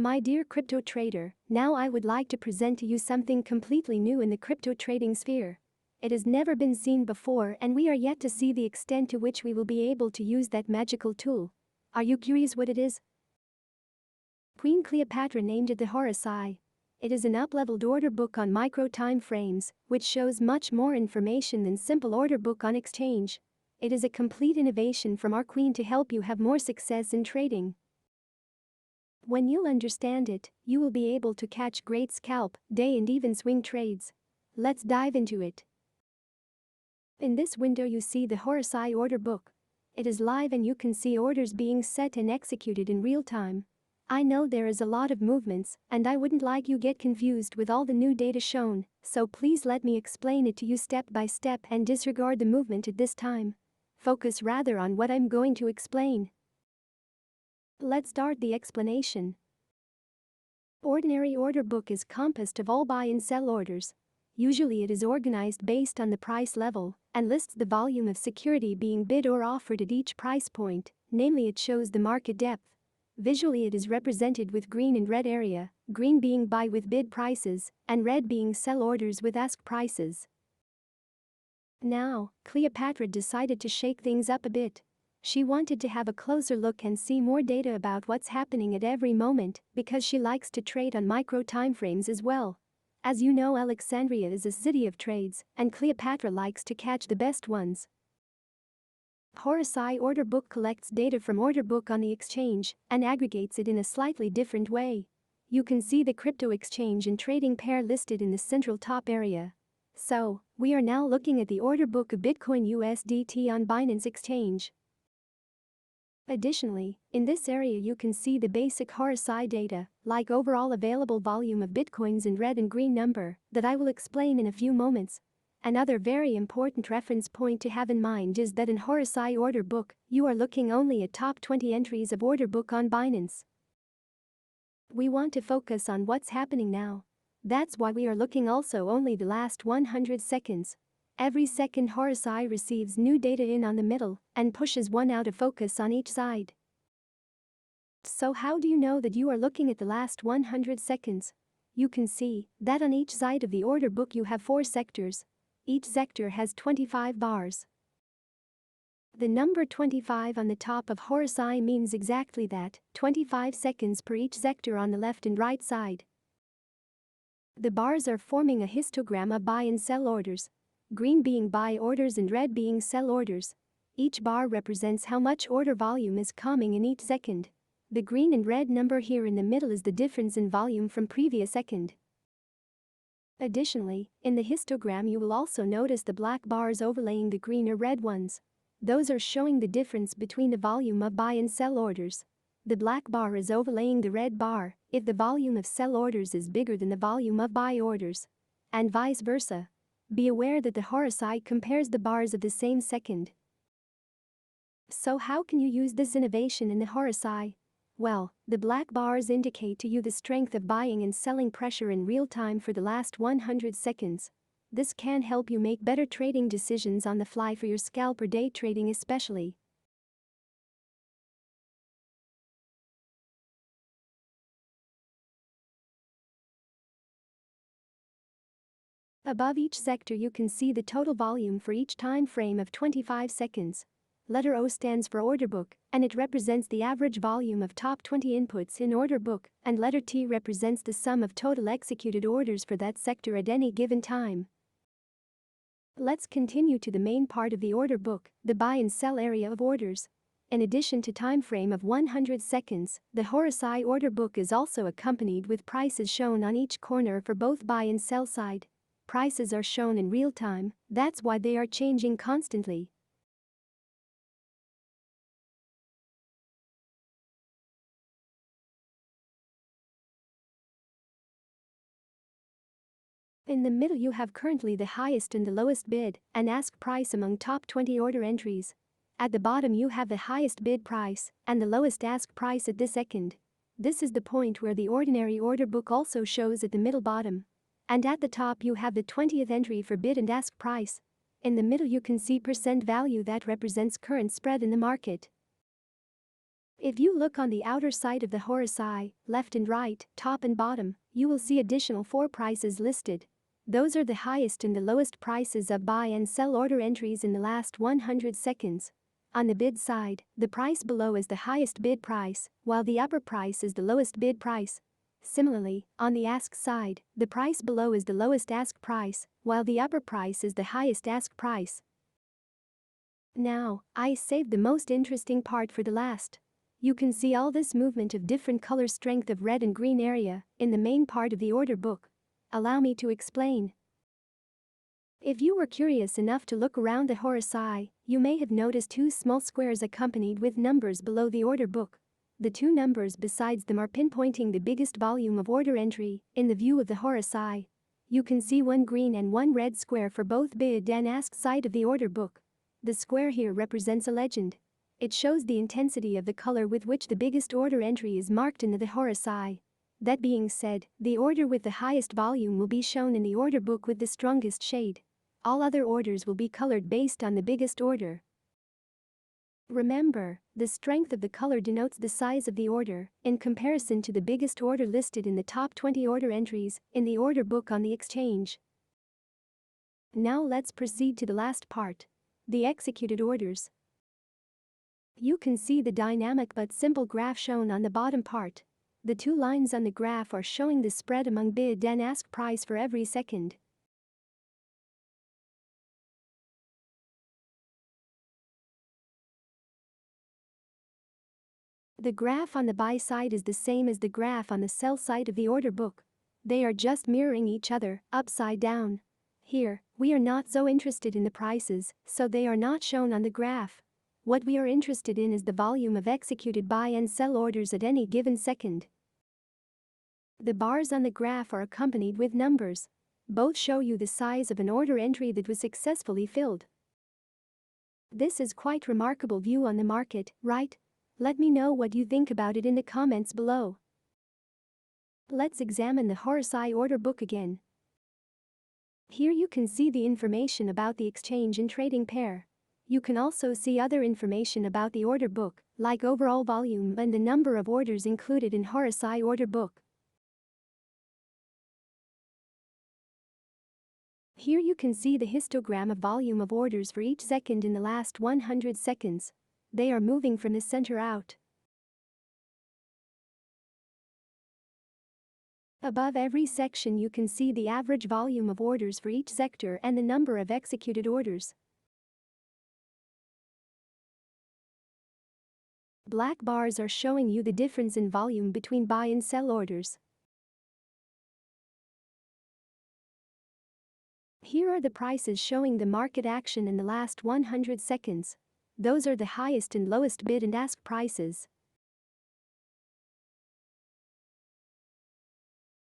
My dear crypto trader, now I would like to present to you something completely new in the crypto trading sphere. It has never been seen before and we are yet to see the extent to which we will be able to use that magical tool. Are you curious what it is? Queen Cleopatra named it the Horus Eye. It is an up-leveled order book on micro time frames, which shows much more information than simple order book on exchange. It is a complete innovation from our queen to help you have more success in trading. When you'll understand it, you will be able to catch great scalp, day and even swing trades. Let's dive into it. In this window you see the Horus Eye Order Book. It is live and you can see orders being set and executed in real time. I know there is a lot of movements, and I wouldn't like you get confused with all the new data shown, so please let me explain it to you step by step and disregard the movement at this time. Focus rather on what I'm going to explain. Let's start the explanation. Ordinary order book is composed of all buy and sell orders. Usually it is organized based on the price level and lists the volume of security being bid or offered at each price point, namely it shows the market depth. Visually it is represented with green and red area, green being buy with bid prices and red being sell orders with ask prices. Now, Cleopatra decided to shake things up a bit. She wanted to have a closer look and see more data about what's happening at every moment because she likes to trade on micro timeframes as well. As you know, Alexandria is a city of trades and Cleopatra likes to catch the best ones. Horus Eye Order Book collects data from order book on the exchange and aggregates it in a slightly different way. You can see the crypto exchange and trading pair listed in the central top area. So, we are now looking at the order book of Bitcoin USDT on Binance exchange. Additionally, in this area you can see the basic Horus Eye data, like overall available volume of bitcoins in red and green number, that I will explain in a few moments. Another very important reference point to have in mind is that in Horus Eye Order Book, you are looking only at top 20 entries of order book on Binance. We want to focus on what's happening now. That's why we are looking also only the last 100 seconds. Every second Horus Eye receives new data in on the middle and pushes one out of focus on each side. So how do you know that you are looking at the last 100 seconds? You can see that on each side of the order book you have 4 sectors. Each sector has 25 bars. The number 25 on the top of Horus Eye means exactly that, 25 seconds per each sector on the left and right side. The bars are forming a histogram of buy and sell orders. Green being buy orders and red being sell orders. Each bar represents how much order volume is coming in each second. The green and red number here in the middle is the difference in volume from previous second. Additionally, in the histogram you will also notice the black bars overlaying the green or red ones. Those are showing the difference between the volume of buy and sell orders. The black bar is overlaying the red bar if the volume of sell orders is bigger than the volume of buy orders. And vice versa. Be aware that the Horus Eye compares the bars of the same second. So how can you use this innovation in the Horus Eye? Well, the black bars indicate to you the strength of buying and selling pressure in real time for the last 100 seconds. This can help you make better trading decisions on the fly for your scalp or day trading especially. Above each sector you can see the total volume for each time frame of 25 seconds. Letter O stands for order book, and it represents the average volume of top 20 inputs in order book, and letter T represents the sum of total executed orders for that sector at any given time. Let's continue to the main part of the order book, the buy and sell area of orders. In addition to time frame of 100 seconds, the Horus Eye Order Book is also accompanied with prices shown on each corner for both buy and sell side. Prices are shown in real time, that's why they are changing constantly. In the middle you have currently the highest and the lowest bid and ask price among top 20 order entries. At the bottom you have the highest bid price and the lowest ask price at this second. This is the point where the ordinary order book also shows at the middle bottom. And at the top you have the 20th entry for bid and ask price. In the middle you can see percent value that represents current spread in the market. If you look on the outer side of the Horus Eye, left and right, top and bottom, you will see additional 4 prices listed. Those are the highest and the lowest prices of buy and sell order entries in the last 100 seconds. On the bid side, the price below is the highest bid price, while the upper price is the lowest bid price. Similarly, on the ask side, the price below is the lowest ask price, while the upper price is the highest ask price. Now, I saved the most interesting part for the last. You can see all this movement of different color strength of red and green area in the main part of the order book. Allow me to explain. If you were curious enough to look around the Horus Eye, you may have noticed 2 small squares accompanied with numbers below the order book. The 2 numbers besides them are pinpointing the biggest volume of order entry in the view of the Horus Eye. You can see 1 green and 1 red square for both bid and ask side of the order book. The square here represents a legend. It shows the intensity of the color with which the biggest order entry is marked in the Horus Eye. That being said, the order with the highest volume will be shown in the order book with the strongest shade. All other orders will be colored based on the biggest order. Remember, the strength of the color denotes the size of the order in comparison to the biggest order listed in the top 20 order entries in the order book on the exchange. Now let's proceed to the last part. The executed orders. You can see the dynamic but simple graph shown on the bottom part. The 2 lines on the graph are showing the spread among bid and ask price for every second. The graph on the buy side is the same as the graph on the sell side of the order book. They are just mirroring each other, upside down. Here, we are not so interested in the prices, so they are not shown on the graph. What we are interested in is the volume of executed buy and sell orders at any given second. The bars on the graph are accompanied with numbers. Both show you the size of an order entry that was successfully filled. This is quite remarkable view on the market, right? Let me know what you think about it in the comments below. Let's examine the Horus Eye Order Book again. Here you can see the information about the exchange and trading pair. You can also see other information about the order book, like overall volume and the number of orders included in Horus Eye Order Book. Here you can see the histogram of volume of orders for each second in the last 100 seconds. They are moving from the center out. Above every section you can see the average volume of orders for each sector and the number of executed orders. Black bars are showing you the difference in volume between buy and sell orders. Here are the prices showing the market action in the last 100 seconds. Those are the highest and lowest bid and ask prices.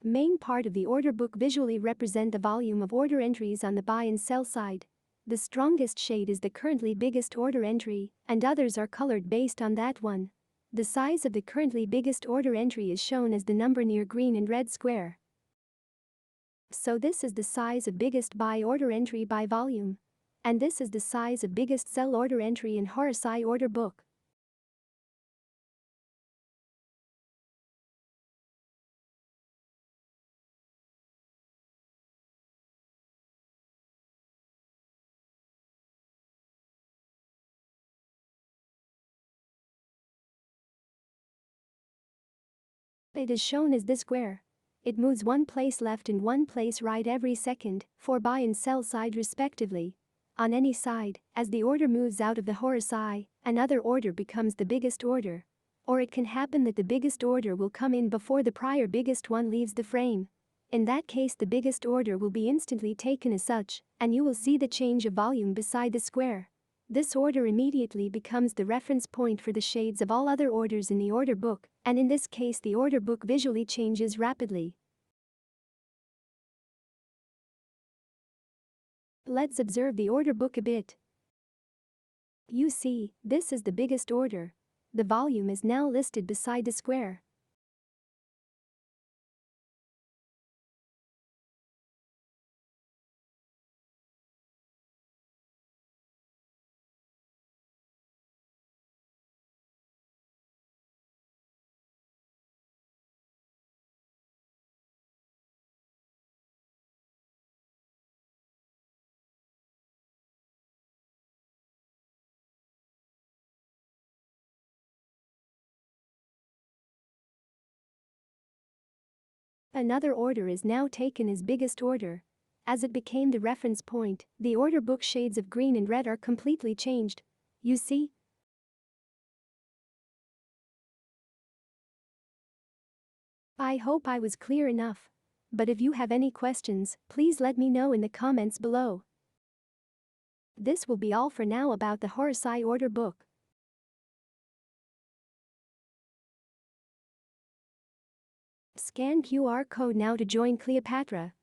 Main part of the order book visually represent the volume of order entries on the buy and sell side. The strongest shade is the currently biggest order entry, and others are colored based on that one. The size of the currently biggest order entry is shown as the number near green and red square. So this is the size of biggest buy order entry by volume. And this is the size of biggest sell order entry in Horus Eye Order Book. It is shown as this square. It moves one place left and one place right every second, for buy and sell side respectively. On any side, as the order moves out of the Horus Eye, another order becomes the biggest order. Or it can happen that the biggest order will come in before the prior biggest one leaves the frame. In that case the biggest order will be instantly taken as such, and you will see the change of volume beside the square. This order immediately becomes the reference point for the shades of all other orders in the order book, and in this case the order book visually changes rapidly. Let's observe the order book a bit. You see, this is the biggest order. The volume is now listed beside the square. Another order is now taken as biggest order. As it became the reference point, the order book shades of green and red are completely changed. You see? I hope I was clear enough. But if you have any questions, please let me know in the comments below. This will be all for now about the Horus Eye Order Book. Scan QR code now to join Kleopatra.